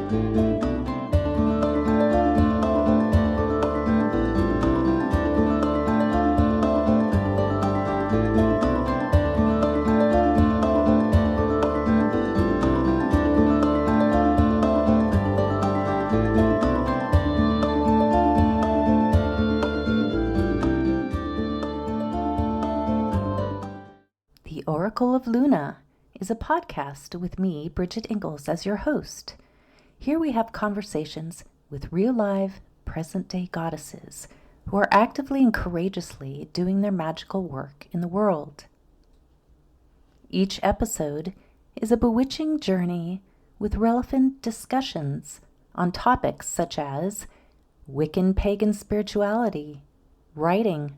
The Oracle of Luna is a podcast with me, Bridget Engels, as your host. Here we have conversations with real live, present-day goddesses who are actively and courageously doing their magical work in the world. Each episode is a bewitching journey with relevant discussions on topics such as Wiccan pagan spirituality, writing,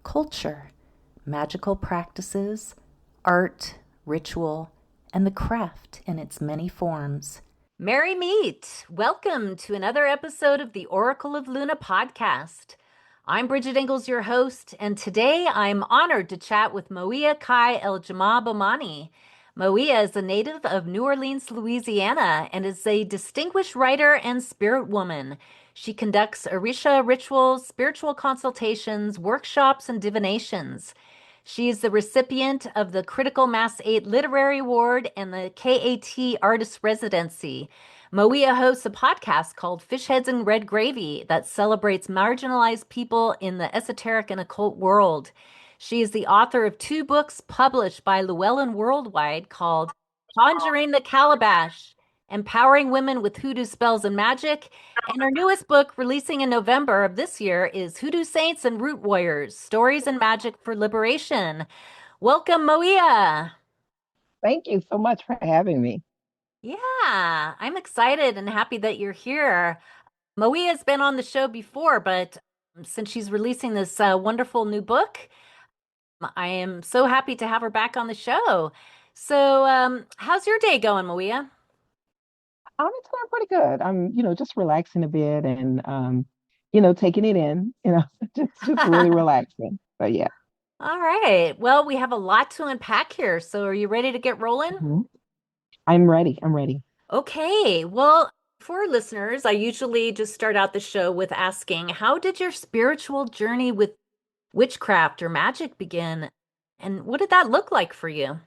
culture, magical practices, art, ritual, and the craft in its many forms. Merry meet! Welcome to another episode of the Oracle of Luna podcast. I'm Bridget Engels, your host, and today I'm honored to chat with Mawiyah Kai EL-Jamah Bomani. Mawiyah is a native of New Orleans, Louisiana, and is a distinguished writer and spirit woman. She conducts Orisha rituals, spiritual consultations, workshops, and divinations. She is the recipient of the Critical Mass 8 Literary Award and the KAT Artist Residency. Mawiyah hosts a podcast called FishHeadsinRedGravy that celebrates marginalized people in the esoteric and occult world. She is the author of 2 books published by Llewellyn Worldwide called Conjuring the Calabash, Empowering Women with Hoodoo Spells and Magic, and her newest book, releasing in November of this year, is Hoodoo Saints and Root Warriors, Stories and Magic for Liberation. Welcome, Mawiyah. Thank you so much for having me. Yeah, I'm excited and happy that you're here. Mawiyah's been on the show before, but since she's releasing this wonderful new book, I am so happy to have her back on the show. So, how's your day going, Mawiyah? It's going pretty good. I'm, just relaxing a bit and, taking it in, just really relaxing. But yeah. All right. Well, we have a lot to unpack here. So are you ready to get rolling? Mhm. I'm ready. I'm ready. Okay. Well, for listeners, I usually just start out the show with asking, how did your spiritual journey with witchcraft or magic begin? And what did that look like for you?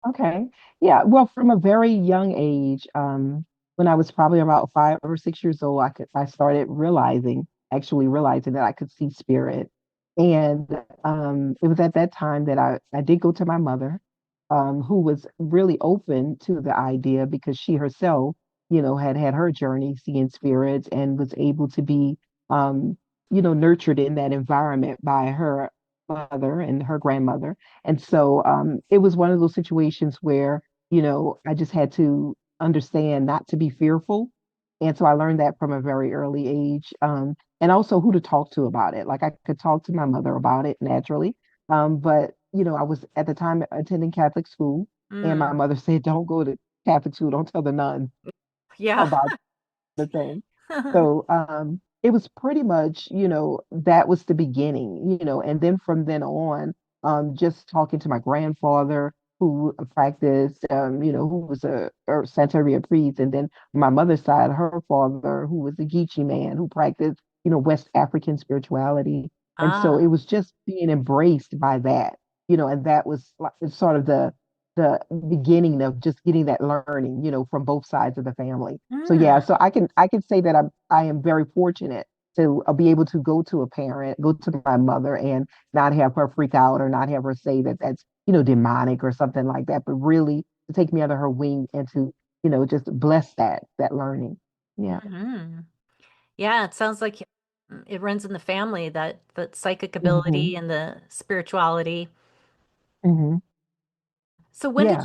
Okay. Yeah. Well, from a very young age, when I was probably about 5 or 6 years old, I started actually realizing that I could see spirit. And it was at that time that I did go to my mother, who was really open to the idea because she herself, had had her journey seeing spirits and was able to be, nurtured in that environment by her mother and her grandmother. And so it was one of those situations where, I just had to understand not to be fearful. And so I learned that from a very early age. And also who to talk to about it. Like I could talk to my mother about it naturally. But, I was at the time attending Catholic school, and my Mm, mother said, don't go to Catholic school, don't tell the nuns yeah. about the thing. So it was pretty much, that was the beginning, and then from then on, just talking to my grandfather who practiced, who was a Santeria priest, and then my mother's side, her father, who was a Geechee man who practiced, West African spirituality. And so it Ah. was just being embraced by that, and that was like sort of the beginning of just getting that learning, from both sides of the family. So yeah, Mm, so I can say that I am very fortunate to be able to go to my mother and not have her freak out or not have her say that that's, demonic or something like that, but really to take me under her wing and to, just bless that learning. Yeah. hmm Yeah, it sounds like it runs in the family, that psychic Hmm. ability and the spirituality. Hmm. So Yeah,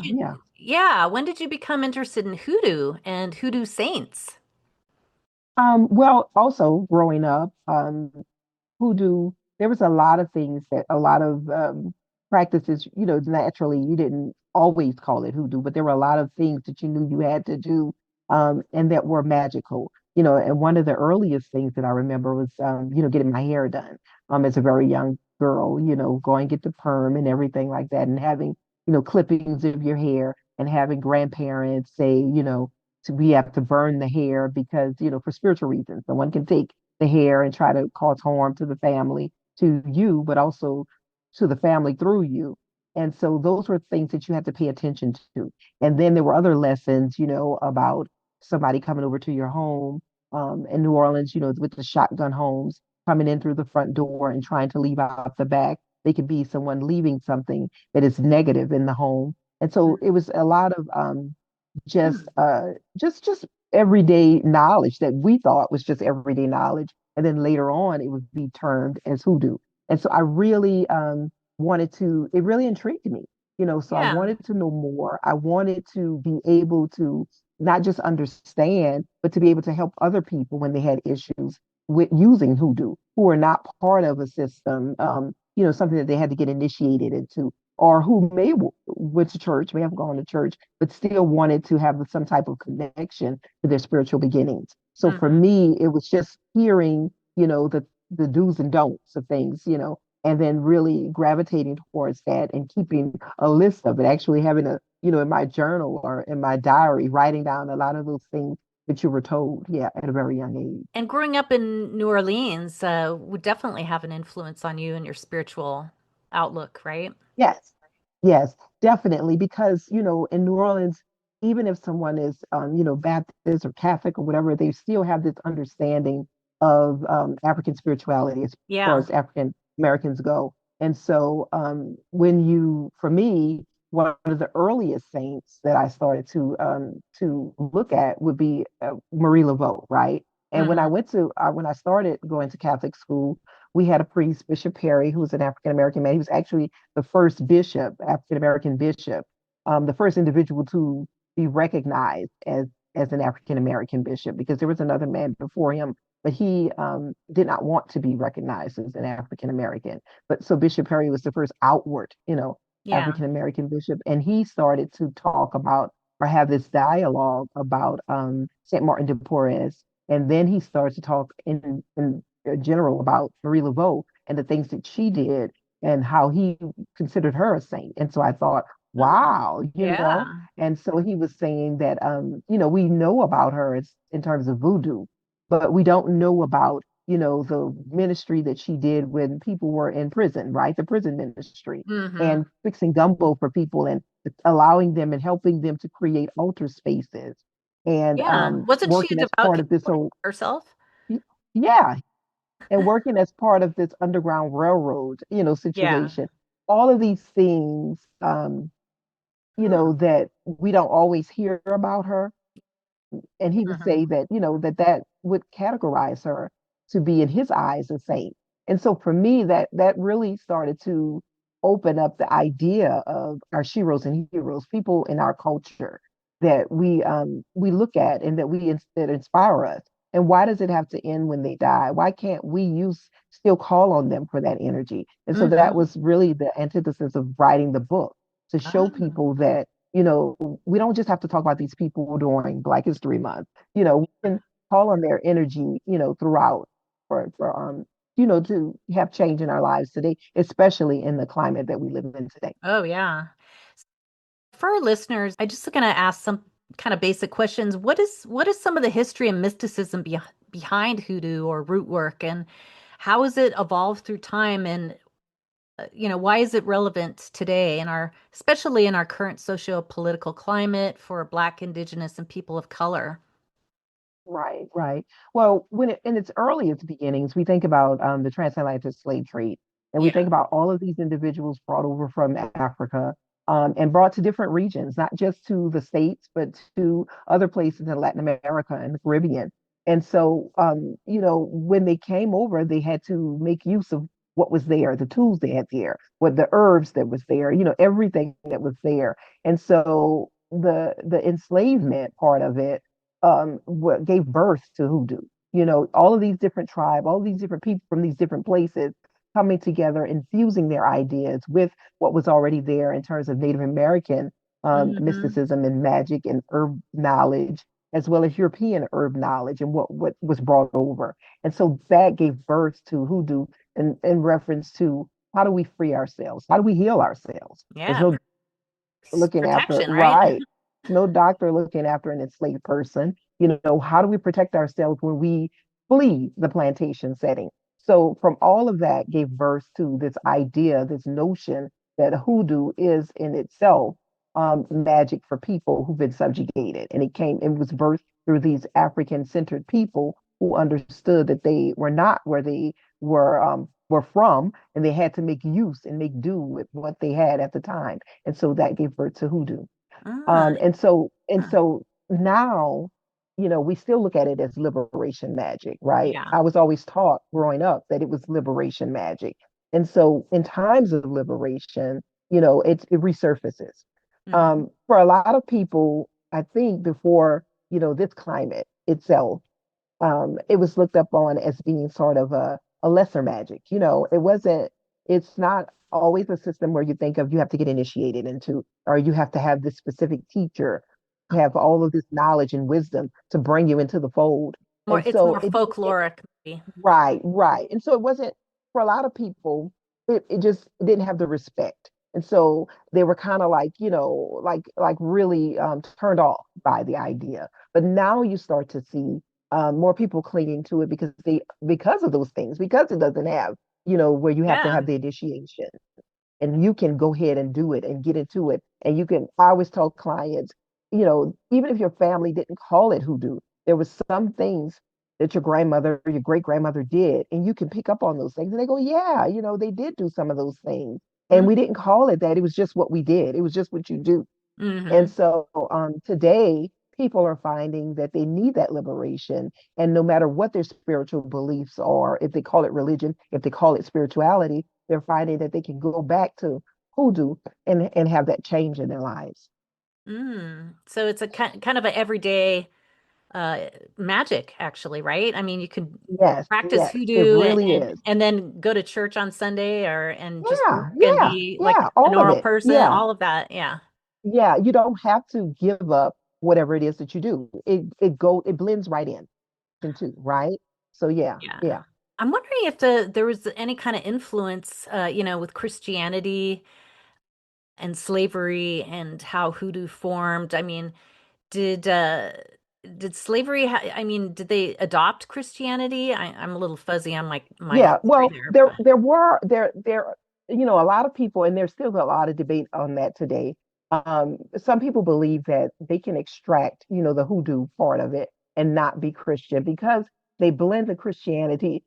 yeah. when did you become interested in hoodoo and hoodoo saints? Well, also growing up, hoodoo, there was a lot of things that a lot of practices, naturally you didn't always call it hoodoo, but there were a lot of things that you knew you had to do, and that were magical. And one of the earliest things that I remember was, getting my hair done, as a very young girl, going get the perm and everything like that, and having, clippings of your hair and having grandparents say, we have to burn the hair because, for spiritual reasons. Someone can take the hair and try to cause harm to the family, to you, but also to the family through you. And so those were things that you had to pay attention to. And then there were other lessons, about somebody coming over to your home, in New Orleans, with the shotgun homes, coming in through the front door and trying to leave out the back. They could be someone leaving something that is negative in the home. And so it was a lot of just just everyday knowledge that we thought was just everyday knowledge, and then later on it would be termed as hoodoo. And so I really wanted to, it really intrigued me, so I Yeah. wanted to know more. I wanted to be able to not just understand, but to be able to help other people when they had issues with using hoodoo, who are not part of a system, something that they had to get initiated into, or who went to church, may have gone to church, but still wanted to have some type of connection to their spiritual beginnings. So for Hmm. me, it was just hearing, the do's and don'ts of things, and then really gravitating towards that and keeping a list of it, actually having in my journal or in my diary, writing down a lot of those things that you were told, yeah, at a very young age. And growing up in New Orleans would definitely have an influence on you and your spiritual outlook, right? Yes, yes, definitely. Because, in New Orleans, even if someone is, Baptist or Catholic or whatever, they still have this understanding of African spirituality as far Yeah. as African Americans go. And so, for me, one of the earliest saints that I started to look at would be Marie Laveau, right? And Hmm. when I started going to Catholic school, we had a priest, Bishop Perry, who was an African American man. He was actually the first bishop, African American bishop, the first individual to be recognized as an African American bishop, because there was another man before him, but he did not want to be recognized as an African American. But so Bishop Perry was the first outward, Yeah. African American bishop, and he started to talk about or have this dialogue about Saint Martin de Porres, and then he started to talk in general about Marie Laveau and the things that she did and how he considered her a saint. And so I thought, Oh, wow, yeah. and so he was saying that, we know about her in terms of voodoo, but we don't know about, the ministry that she did when people were in prison, right? The prison ministry, Hmm. and fixing gumbo for people and allowing them and helping them to create altar spaces, and Yeah. Wasn't she a working as devout part of this Catholic whole, herself? yeah, and working as part of this Underground Railroad, Yeah. situation. All of these things, Hmm. that we don't always hear about her. And he would Hmm. say that, that would categorize her to be in his eyes a saint. And so for me, that really started to open up the idea of our sheroes and heroes, people in our culture that we look at and that inspire us. And why does it have to end when they die? Why can't we use still call on them for that energy? And so that Hmm. was really the antithesis of writing the book, to show Oh. people that, we don't just have to talk about these people during Black History Month. We can call on their energy, throughout, for to have change in our lives today, especially in the climate that we live in today. Oh, yeah. For our listeners, I just going to ask some kind of basic questions. What is some of the history and mysticism behind hoodoo or root work, and how has it evolved through time, and why is it relevant today in our, especially in our current socio-political climate for Black, Indigenous, and people of color? Right, right. Well, in its earliest beginnings, we think about the transatlantic slave trade, and we Yeah. think about all of these individuals brought over from Africa, and brought to different regions, not just to the States, but to other places in Latin America and the Caribbean. And so, when they came over, they had to make use of what was there, the tools they had there, what the herbs that was there, everything that was there. And so the enslavement part of it what gave birth to hoodoo. All of these different tribes, all of these different people from these different places coming together, infusing their ideas with what was already there in terms of Native American Hmm. mysticism and magic and herb knowledge, as well as European herb knowledge and what was brought over. And so that gave birth to hoodoo in reference to, how do we free ourselves? How do we heal ourselves? There's Yeah. no looking after, Protection, right? right? no doctor looking after an enslaved person. You know, how do we protect ourselves when we flee the plantation setting? So from all of that gave birth to this idea, this notion that hoodoo is in itself magic for people who've been subjugated. And it was birthed through these African-centered people who understood that they were not where they were from, and they had to make use and make do with what they had at the time. And so that gave birth to hoodoo. Ah, And so now, we still look at it as liberation magic, right? yeah. I was always taught growing up that it was liberation magic. And so in times of liberation, it resurfaces. Hmm. For a lot of people, I think before, this climate itself, it was looked up on as being sort of a lesser magic. It's not always a system where you think of you have to get initiated into, or you have to have this specific teacher, have all of this knowledge and wisdom to bring you into the fold. More, And it's so more folkloric, maybe. right, right. And so it wasn't for a lot of people, it just didn't have the respect. And so they were kind of like, like really turned off by the idea. But now you start to see more people clinging to it because of those things, because it doesn't have, where you have to Yeah. have the initiation and you can go ahead and do it and get into it. And I always tell clients, even if your family didn't call it hoodoo, there was some things that your grandmother, your great grandmother did, and you can pick up on those things. And they go, yeah, they did do some of those things. And we didn't call it that. It was just what we did. It was just what you do. Mm-hmm. And so today, people are finding that they need that liberation. And no matter what their spiritual beliefs are, if they call it religion, if they call it spirituality, they're finding that they can go back to hoodoo and have that change in their lives. So it's a kind of a everyday uh magic, actually, right? I mean, you could Yes, practice yes, it hoodoo really is. and then go to church on Sunday or and just work Yeah, and yeah, be like yeah, a all of normal it. person, Yeah, all of that. Yeah. yeah. You don't have to give up whatever it is that you do. It blends right in into, right? So yeah, Yeah. yeah. I'm wondering if there was any kind of influence, with Christianity and slavery and how hoodoo formed. I mean, did uh did slavery I mean, did they adopt Christianity? I'm a little fuzzy on my Yeah, history well, there, there but there were there a lot of people, and there's still a lot of debate on that today. Some people believe that they can extract, the hoodoo part of it and not be Christian because they blend the Christianity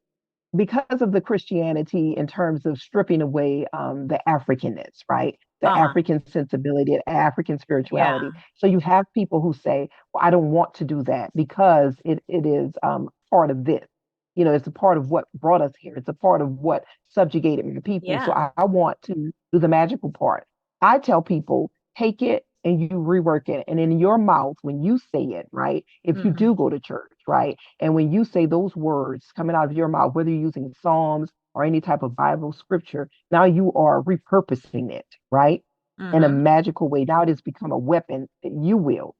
because of the Christianity in terms of stripping away the Africanness, right? The uh-huh. African sensibility and African Yeah. spirituality. So you have people who say, well, I don't want to do that because it is part of this. It's a part of what brought us here. It's a part of what subjugated the people. So Yeah. I want to do the magical part. I tell people, take it and you rework it. And in your mouth, when you say it, right? If you Hmm. do go to church, right? And when you say those words coming out of your mouth, whether you're using Psalms or any type of Bible scripture, now you are repurposing it, right? In a Hmm. magical way. Now it has become a weapon that you wield,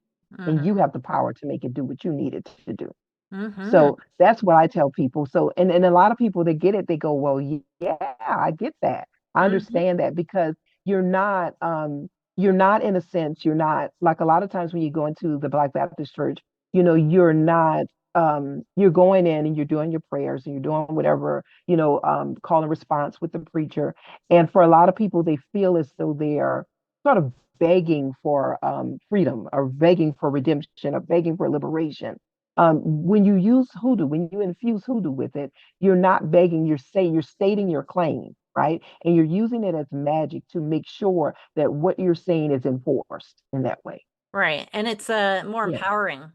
and you Hmm. have the power to make it do what you need it to do. Hmm. So that's what I tell people. So, and a lot of people that get it, they go, well, yeah, I get that. I Hmm. understand that because you're not, you're not in a sense, you're not like a lot of times when you go into the Black Baptist church, you're not, you're going in and you're doing your prayers and you're doing whatever, call and response with the preacher. And for a lot of people, they feel as though they are sort of begging for freedom or begging for redemption or begging for liberation. When you use hoodoo, when you infuse hoodoo with it, you're not begging, you're stating your claim, right? And you're using it as magic to make sure that what you're saying is enforced in that way. Right. And it's more Yeah. empowering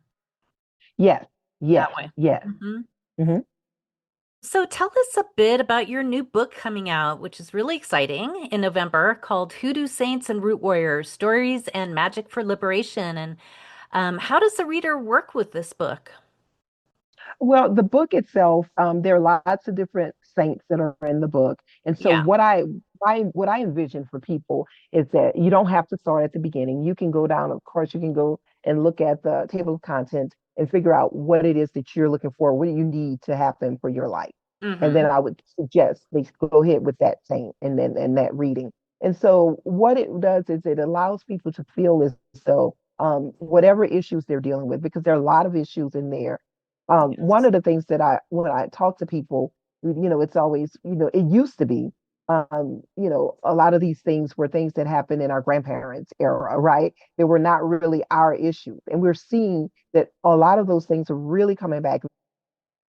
Yes. that Yes. way. Yes. Hmm. Hmm. So tell us a bit about your new book coming out, which is really exciting, in November, called Hoodoo Saints and Root Warriors: Stories and Magic for Liberation. And how does the reader work with this book? Well, the book itself, there are lots of different saints that are in the book, and so Yeah. what I envision for people is that you don't have to start at the beginning. You can go down, of course, you can go and look at the table of contents and figure out what it is that you're looking for, what do you need to happen for your life, and then Hmm. I would suggest they go ahead with that saint and that reading. And so what it does is it allows people to feel as though whatever issues they're dealing with, because there are a lot of issues in there. One Yes. of the things that when I talk to people, it's always, it used to be, a lot of these things were things that happened in our grandparents' era, right? They were not really our issues. And we're seeing that a lot of those things are really coming back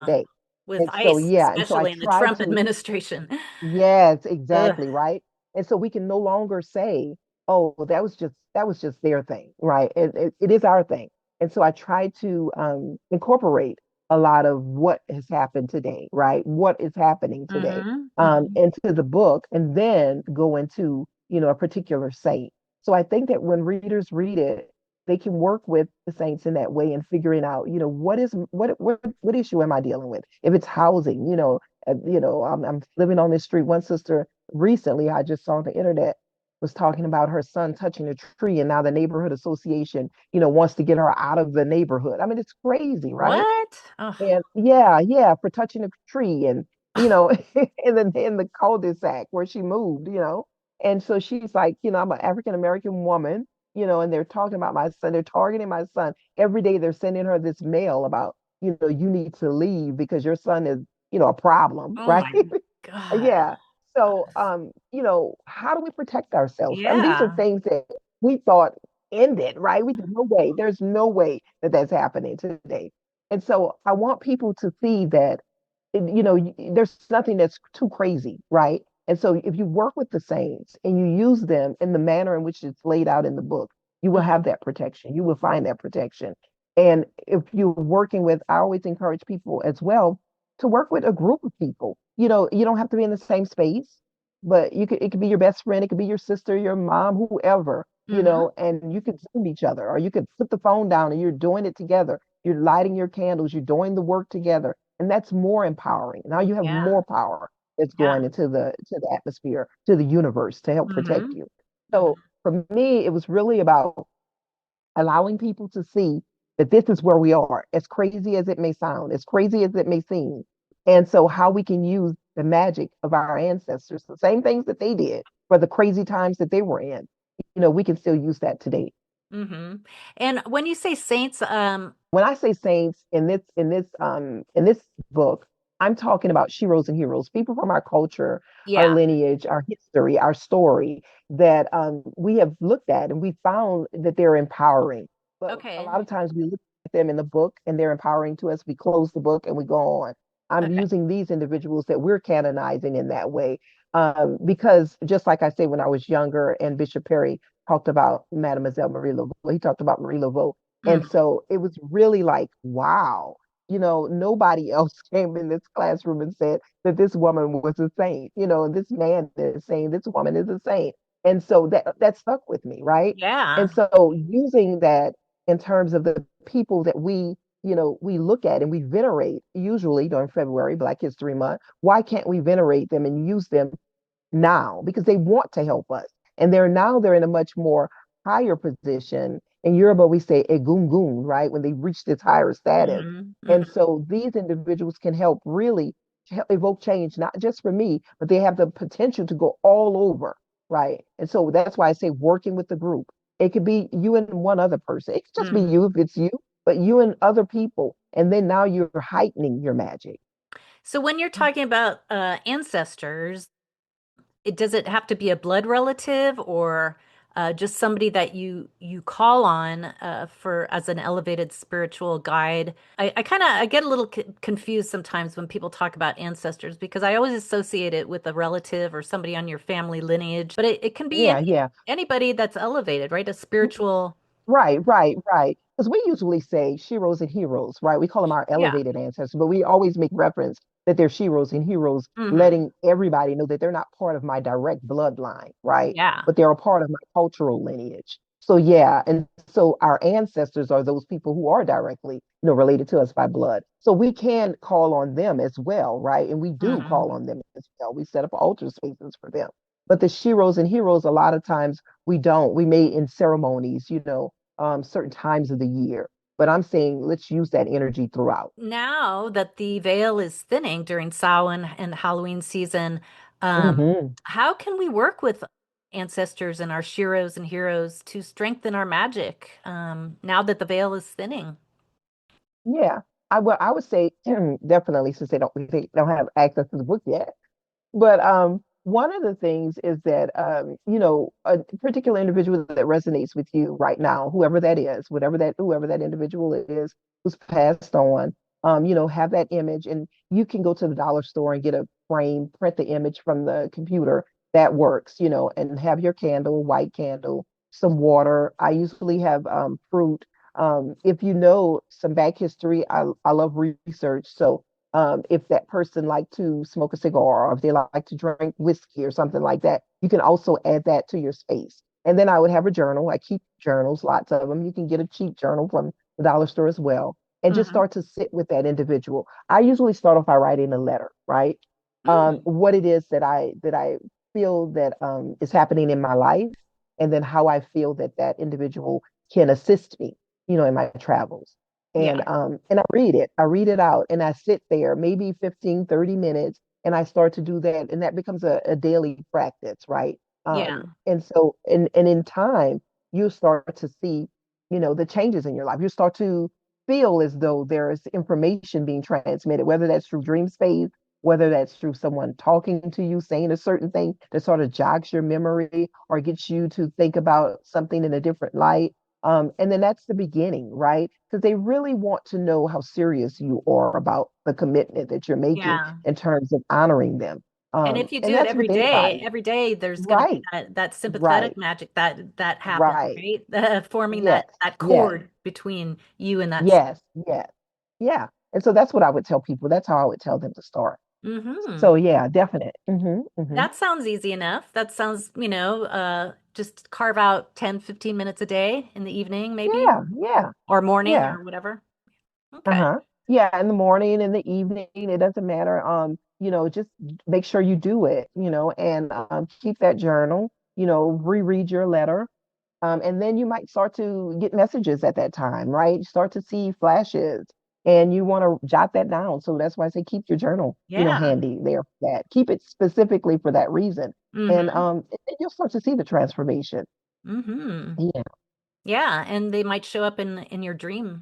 today. With And so, ICE, yeah. And so I especially in the try Trump to, administration. yes, Ugh. exactly, right. And so we can no longer say, "Oh, well, that was just their thing," right? It is our thing. And so I try to incorporate a lot of what has happened today, right? What is happening today Mm-hmm. Mm-hmm. into the book, and then go into a particular saint. So I think that when readers read it, they can work with the saints in that way and figuring out, what issue am I dealing with? If it's housing, I'm living on this street. One sister recently, I just saw on the internet, was talking about her son touching a tree, and now the neighborhood association, wants to get her out of the neighborhood. I mean, it's crazy, right? What? Oh. And yeah, for touching a tree, and in the cul-de-sac where she moved. And so she's like, I'm an African American woman, and they're talking about my son, they're targeting my son. Every day they're sending her this mail about, you need to leave because your son is, a problem, Oh right? my God. Yeah. So, how do we protect ourselves? I mean, these are Yeah. things that we thought ended, right? We no way. There's no way that that's happening today. And so I want people to see that, there's nothing that's too crazy, right? And so if you work with the saints and you use them in the manner in which it's laid out in the book, you will have that protection. You will find that protection. And if you're working with, I always encourage people as well to work with a group of people. You don't have to be in the same space, but it could be your best friend, it could be your sister, your mom, whoever, Mm-hmm. and you could Zoom each other, or you could put the phone down and you're doing it together. You're lighting your candles, you're doing the work together. And that's more empowering. Now you have Yeah. more power that's Yeah. going into the atmosphere, to the universe, to help protect Mm-hmm. you. Mm-hmm. So for me, it was really about allowing people to see that this is where we are, as crazy as it may sound, as crazy as it may seem. And so, how we can use the magic of our ancestors, the same things that they did for the crazy times that they were in, we can still use that today. Mm-hmm. And when you say saints, When I say saints in this book, I'm talking about sheroes and heroes, people from our culture, our yeah. lineage, our history, our story that we have looked at, and we found that they're empowering. But a Okay. lot of times we look at them in the book and they're empowering to us. We close the book and we go on. I'm Okay. using these individuals that we're canonizing in that way, because just like I say, when I was younger, and Bishop Perry talked about Mademoiselle Marie Laveau, he talked about Marie Laveau, and Mm. so it was really like, wow, nobody else came in this classroom and said that this woman was a saint, and this man is saying this woman is a saint. And so that stuck with me, right? Yeah. And so using that in terms of the people that we look at and we venerate, usually during February, Black History Month, why can't we venerate them and use them now? Because they want to help us. And they're in a much more higher position. In Yoruba, we say egungun, right? When they reach this higher status. Mm-hmm. And Mm-hmm. so these individuals can help really evoke change, not just for me, but they have the potential to go all over, right? And so that's why I say working with the group. It could be you and one other person. It could just be Mm-hmm. you if it's you, but you and other people. And then now you're heightening your magic. So when you're talking about ancestors, does it have to be a blood relative or just somebody that you call on for as an elevated spiritual guide? I kind of I get a little confused sometimes when people talk about ancestors because I always associate it with a relative or somebody on your family lineage, but it can be Yeah, yeah. anybody that's elevated, right? A spiritual, Right. Because we usually say sheroes and heroes, right? We call them our yeah. elevated ancestors, but we always make reference that they're sheroes and heroes, Hmm. letting everybody know that they're not part of my direct bloodline, right? Yeah. But they're a part of my cultural lineage. So yeah, and so our ancestors are those people who are directly, related to us by blood. So we can call on them as well, right? And we do Hmm. call on them as well. We set up altar spaces for them. But the sheroes and heroes, a lot of times we don't. We may in ceremonies, certain times of the year. But I'm saying let's use that energy throughout. Now that the veil is thinning during Samhain and Halloween season, um, Hmm. how can we work with ancestors and our sheroes and heroes to strengthen our magic now that the veil is thinning. Yeah. I would say definitely, since they don't have access to the book yet. But one of the things is that a particular individual that resonates with you right now, whoever that is, whoever that individual is who's passed on, have that image, and you can go to the dollar store and get a frame, print the image from the computer. That works, and have your candle, white candle, some water. I usually have fruit. If you know some back history, I love research, so if that person like to smoke a cigar or if they like to drink whiskey or something like that, you can also add that to your space. And then I would have a journal. I keep journals, lots of them. You can get a cheap journal from the dollar store as well, and just Hmm. start to sit with that individual. I usually start off by writing a letter, right? Mm. What it is that I feel that is happening in my life, and then how I feel that that individual can assist me, in my travels. Yeah. And I read it out, and I sit there maybe 15, 30 minutes, and I start to do that, and that becomes a daily practice, right? Yeah. And so and in time, you start to see, the changes in your life. You start to feel as though there is information being transmitted, whether that's through dream space, whether that's through someone talking to you, saying a certain thing that sort of jogs your memory or gets you to think about something in a different light. And then that's the beginning, right? Because they really want to know how serious you are about the commitment that you're making Yeah. in terms of honoring them. And if you And do it that's with anybody. every day there's going to be Right, that sympathetic right, magic that happens, right. right? Forming Yes, that yes, cord between you and that. yes, yes. Yeah. And so that's what I would tell people. That's how I would tell them to start. Mm-hmm. So yeah, definite. That sounds easy enough. That sounds, just carve out 10, 15 minutes a day in the evening, maybe, Yeah, yeah, or morning yeah. or whatever. Okay. Uh-huh. Yeah, in the morning, in the evening, it doesn't matter. Just make sure you do it, and keep that journal, reread your letter. And then you might start to get messages at that time, right? You start to see flashes and you want to jot that down. So that's why I say keep your journal, Yeah. handy there for that. Keep it specifically for that reason. Mm-hmm. And then you'll start to see the transformation. Mm-hmm. Yeah. Yeah. And they might show up in your dreams.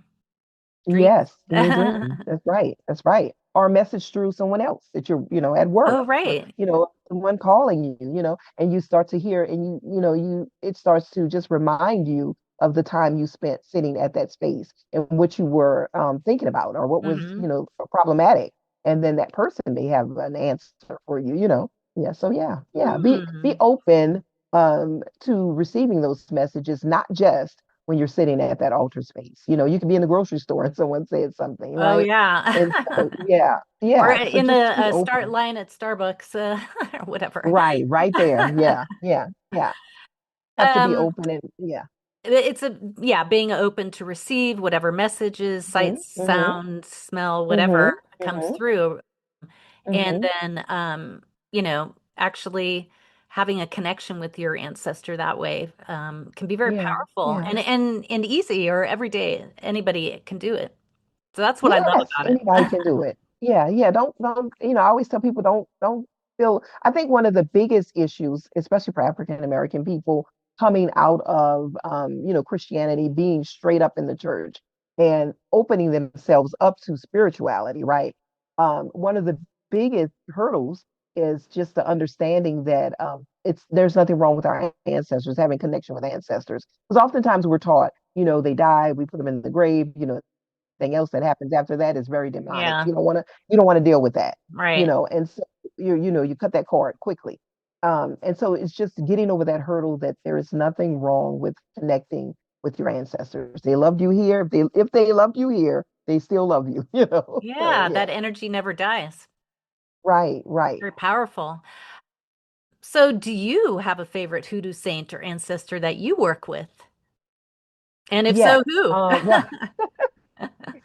Yes, in your dream. That's right. That's right. Or a message through someone else that you're, at work, Oh, or, right. someone calling you, and you start to hear and it starts to just remind you of the time you spent sitting at that space and what you were thinking about or what was, Mm-hmm. problematic. And then that person may have an answer for you. Yeah. So yeah, yeah. Be Hmm. open to receiving those messages, not just when you're sitting at that altar space. You can be in the grocery store and someone said something, Oh, right? And yeah. so, yeah, Or yeah. So in just the be start open. line at Starbucks, or whatever. Right, right there. Yeah, yeah, yeah. Have to be Um, open and yeah. it's yeah, being open to receive whatever messages, Hmm. sights, Hmm. sound, smell, whatever Hmm. comes Hmm. through, and Hmm. then actually having a connection with your ancestor that way can be very Yeah, powerful yeah. and easy, or every day anybody can do it. So that's what I love Yes, about anybody it. can do it. Yeah, yeah. Don't, I always tell people don't feel, I think one of the biggest issues, especially for African American people coming out of Christianity, being straight up in the church and opening themselves up to spirituality, right? One of the biggest hurdles is just the understanding that there's nothing wrong with our ancestors, having connection with ancestors. Because oftentimes we're taught, they die, we put them in the grave, anything else that happens after that is very demonic. Yeah, You don't want to deal with that, right. and so you cut that cord quickly. And so it's just getting over that hurdle that there is nothing wrong with connecting with your ancestors. They loved you here. If they loved you here, they still love you, So Yeah, yeah. that energy never dies. Right, right. Very powerful. So, do you have a favorite hoodoo saint or ancestor that you work with? And if so, Yes. who? Well,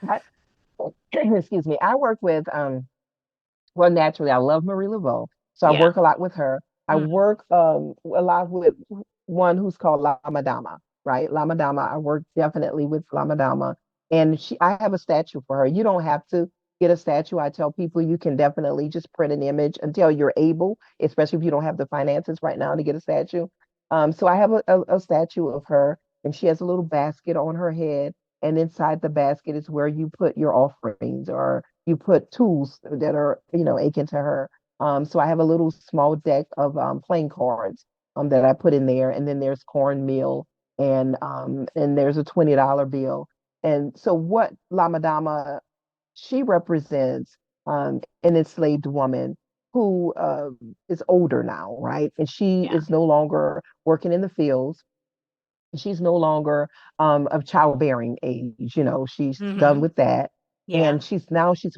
I, excuse me. I work with well, naturally, I love Marie Laveau, so I Yeah. work a lot with her. I Mm. work a lot with one who's called Lama Dama, right? Lama Dama. I work definitely with Lama Dama, and I have a statue for her. You don't have to get a statue. I tell people you can definitely just print an image until you're able, especially if you don't have the finances right now to get a statue. So I have a statue of her, and she has a little basket on her head, and inside the basket is where you put your offerings or you put tools that are, akin to her. So I have a little small deck of playing cards that I put in there, and then there's cornmeal and there's a $20 bill. And so what Lamadama she represents an enslaved woman who is older now, right? And she Yeah. is no longer working in the fields. She's no longer of childbearing age. She's done Mm-hmm. with that. Yeah. And she's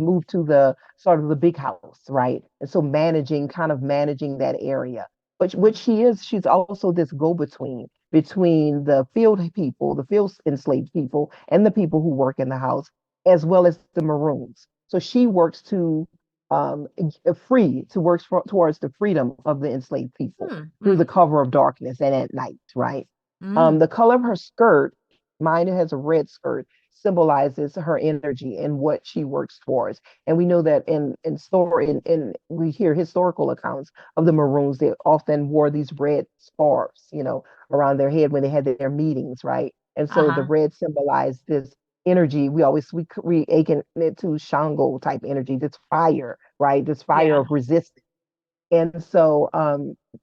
moved to the sort of the big house, right? And so kind of managing that area. But what she is, she's also this go-between between the field people, the field enslaved people, and the people who work in the house, as well as the Maroons. So she works to towards the freedom of the enslaved people through the Mm-hmm. cover of darkness and at night, right? Mm. The color of her skirt, mine has a red skirt, symbolizes her energy and what she works towards. And we know that in story, in we hear historical accounts of the Maroons. They often wore these red scarves, around their head when they had their meetings, right? And so the Uh-huh. red symbolized this energy. We akin it to Shango type energy, this fire, right? This fire Yeah. of resistance. And so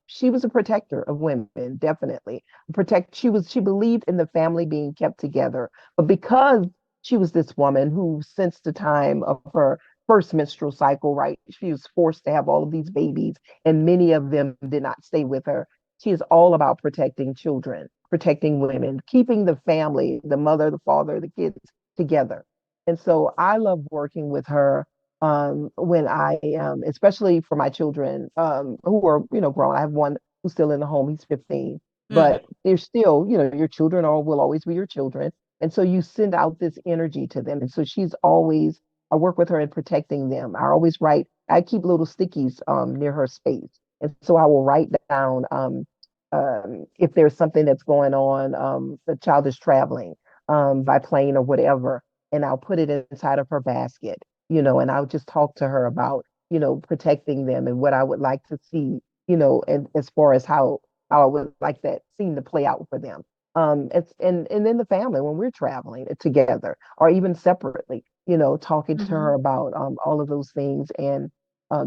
she was a protector of women, definitely. She believed in the family being kept together. But because she was this woman who, since the time of her first menstrual cycle, right, she was forced to have all of these babies, and many of them did not stay with her. She is all about protecting children, protecting women, keeping the family, the mother, the father, the kids together. And so I love working with her when I especially for my children who are, grown. I have one who's still in the home. He's 15, Mm-hmm. but they're still, your children are will always be your children. And so you send out this energy to them. And so I work with her in protecting them. I keep little stickies near her space. And so I will write down if there's something that's going on, the child is traveling by plane or whatever, and I'll put it inside of her basket, and I'll just talk to her about, protecting them and what I would like to see, and as far as how I would like that scene to play out for them. And then the family when we're traveling together or even separately, talking to her Mm-hmm. about all of those things and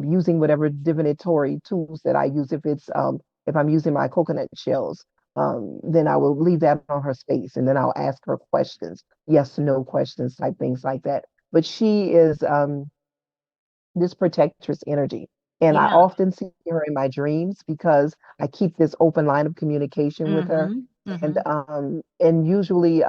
using whatever divinatory tools that I use. If I'm using my coconut shells, then I will leave that on her space and then I'll ask her questions, yes, no questions, type things like that. But she is this protectress energy. And I Yeah. often see her in my dreams because I keep this open line of communication with her. Mm-hmm. And Mm-hmm. usually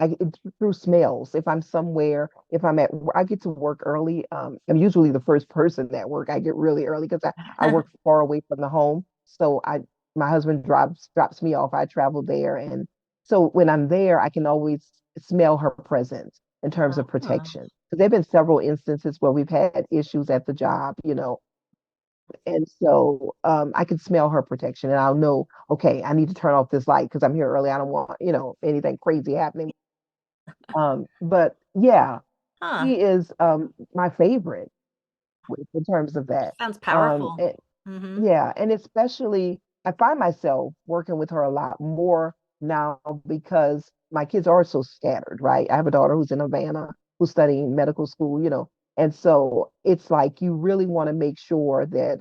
it's through smells. If I'm somewhere, if I get to work early. I'm usually the first person at work. I get really early because I work far away from the home. So I my husband drops me off. I travel there. And so when I'm there, I can always smell her presence in terms of Oh. protection. Because there have been several instances where we've had issues at the job, and so I can smell her protection and I'll know, okay, I need to turn off this light because I'm here early. I don't want, anything crazy happening. But yeah, Huh. she is my favorite in terms of that. Sounds Um, powerful. and, Mm-hmm. yeah, and especially I find myself working with her a lot more now because my kids are so scattered, right? I have a daughter who's in Havana who's studying medical school, and so it's like you really want to make sure that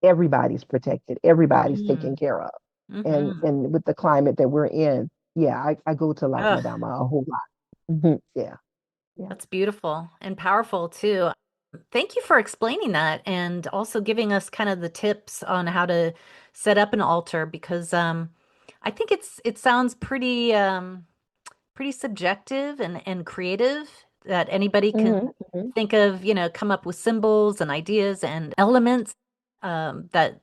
everybody's protected, everybody's Mm-hmm. taken care of. And Mm-hmm. and with the climate that we're in, yeah, I go to La Ugh, Madama a whole lot. Mhm. Yeah, yeah. that's beautiful and powerful too. Thank you for explaining that and also giving us kind of the tips on how to set up an altar because I think it sounds pretty subjective and creative that anybody can Hmm. Hmm. think of, come up with symbols and ideas and elements that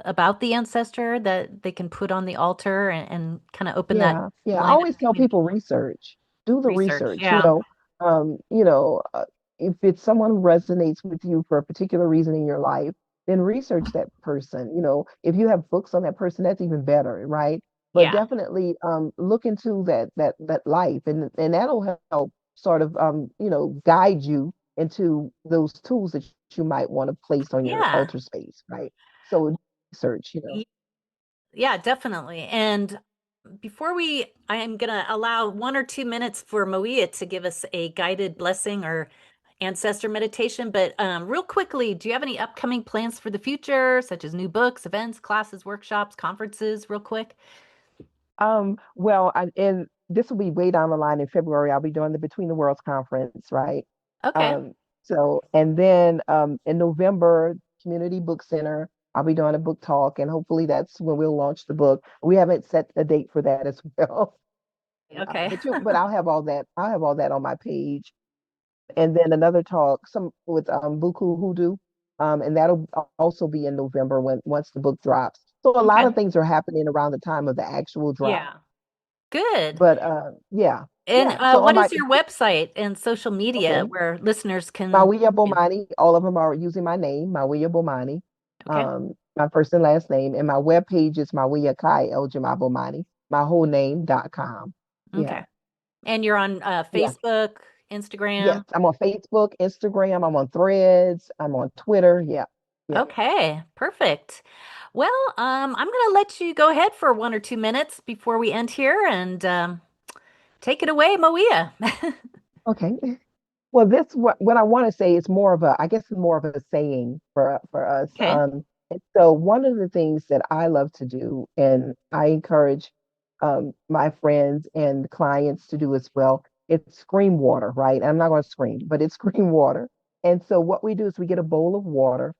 about the ancestor that they can put on the altar and kind of open that Yeah, yeah. I line of always tell communication people research. Do the research. research. Yeah. Um, you know, uh, if it's someone who resonates with you for a particular reason in your life, then research that person. If you have books on that person, that's even better, right? But Yeah. definitely look into that life, and that'll help sort of guide you into those tools that you might want to place on your Yeah. altar space, right? So research. Yeah, definitely. And I am going to allow 1 or 2 minutes for Mawiyah to give us a guided blessing or ancestor meditation. But real quickly, do you have any upcoming plans for the future, such as new books, events, classes, workshops, conferences, real quick? And this will be way down the line in February. I'll be doing the Between the Worlds conference, right? Okay. Um, and then in November, Community Book Center, I'll be doing a book talk, and hopefully that's when we'll launch the book. We haven't set a date for that as well. Okay. But I'll have all that. I'll have all that on my page. And then another talk, some with Buku Hoodoo, and that'll also be in November when once the book drops. So a lot Okay. of things are happening around the time of the actual drop. Yeah. Good. But yeah, And yeah. So on what my is your website and social media okay, where listeners can? Mawiyah Bomani, all of them are using my name, Mawiyah Bomani, Okay. my first and last name, and my web page is Mawiyah Kai EL-Jamah Bomani, my whole name.com. Okay. Yeah, And you're on yeah. Facebook, Yes, Instagram. I'm on Facebook, Instagram, I'm on Threads, I'm on Twitter. Yeah, yeah. Okay, perfect. Well, I'm going to let you go ahead for 1 or 2 minutes before we end here and take it away, Mawiyah. Okay. Well, this what I want to say is more of a, I guess, more of a saying for us. Okay. And so one of the things that I love to do, and I encourage my friends and clients to do as well, it's scream water, right? I'm not going to scream, but it's scream water. And so what we do is we get a bowl of water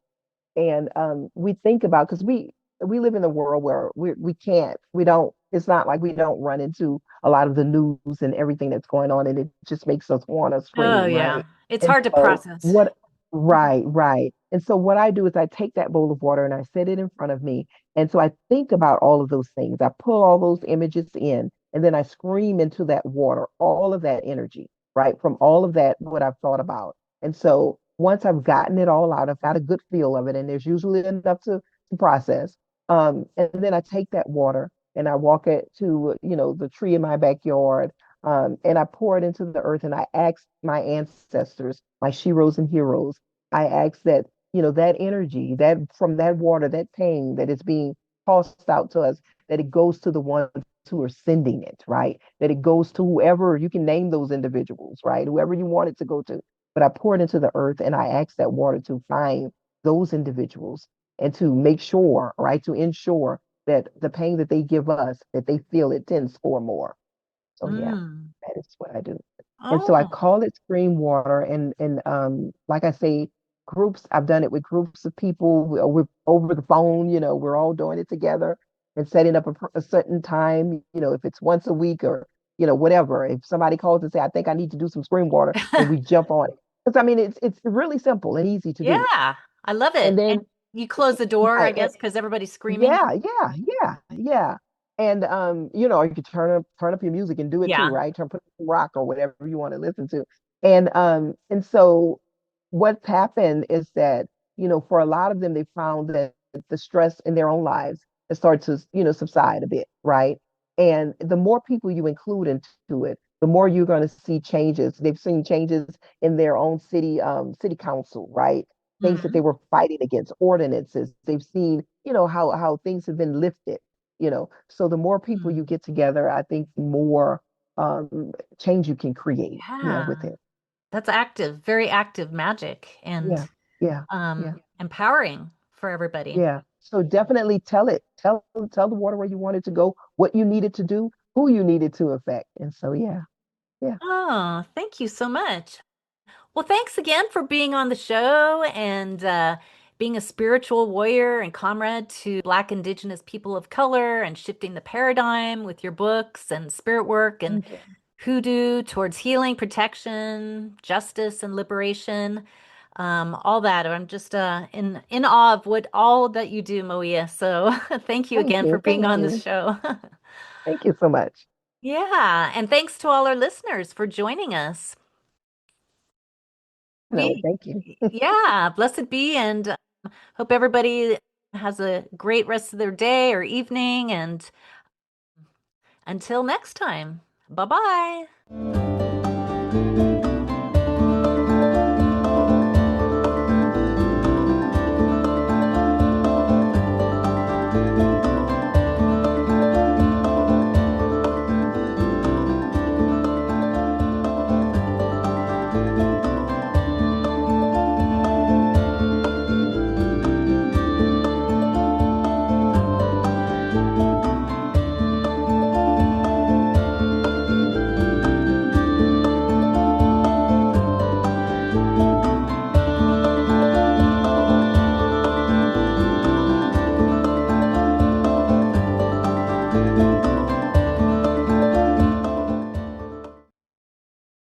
and we think about because we live in a world where we don't it's not like we don't run into a lot of the news and everything that's going on and it just makes us want to Oh, scream, yeah. right? It's And hard to so process. what right, and so what I do is I take that bowl of water and I set it in front of me, and so I think about all of those things. I pull all those images in and then I scream into that water all of that energy, right, from all of that what I've thought about. And so once I've gotten it all out, I've got a good feel of it, and there's usually enough to process. And then I take that water and I walk it to, the tree in my backyard, and I pour it into the earth, and I ask my ancestors, my sheroes and heroes, I ask that, that energy, that from that water, that pain that is being tossed out to us, that it goes to the ones who are sending it, right? That it goes to whoever you can name those individuals, right? Whoever you want it to go to. But I pour it into the earth and I ask that water to find those individuals and to make sure, right, to ensure that the pain that they give us, that they feel it 10 score more. So yeah, Mm. that is what I do. And so I Oh, call it stream water. And like I say, groups, I've done it with groups of people. We're over the phone, we're all doing it together and setting up a certain time, if it's once a week or, whatever. If somebody calls and say, I think I need to do some stream water, then we jump on it. Because I mean, it's really simple and easy to do. yeah. I love And it. And then, you close the door, I right, guess, because everybody's screaming. yeah. And you could turn up your music and do it too, Yeah. right? Put some rock or whatever you want to listen to. And so what's happened is that, for a lot of them, they found that the stress in their own lives has started to, subside a bit, right? And the more people you include into it, the more you're going to see changes. They've seen changes in their own city council, right? Things that they Hmm. were fighting against, ordinances. They've seen, how things have been lifted, So the more people you get together, I think the more change you can create, with Yeah. it. That's active, very active magic and Yeah, yeah, yeah, empowering for everybody. yeah. So definitely tell the water where you want it to go, what you need it to do, who you need it to affect. And so yeah, yeah. Oh, thank you so much. Well, thanks again for being on the show and being a spiritual warrior and comrade to Black Indigenous people of color and shifting the paradigm with your books and spirit work and Thank you. hoodoo towards healing, protection, justice, and liberation. All that. I'm just in awe of what all that you do, Mawiyah. So thank you Thank again for you. being Thank on this you. show. Thank you so much. Yeah, and thanks to all our listeners for joining us. No, Be, thank you. yeah, blessed be, and hope everybody has a great rest of their day or evening. And until next time, bye bye.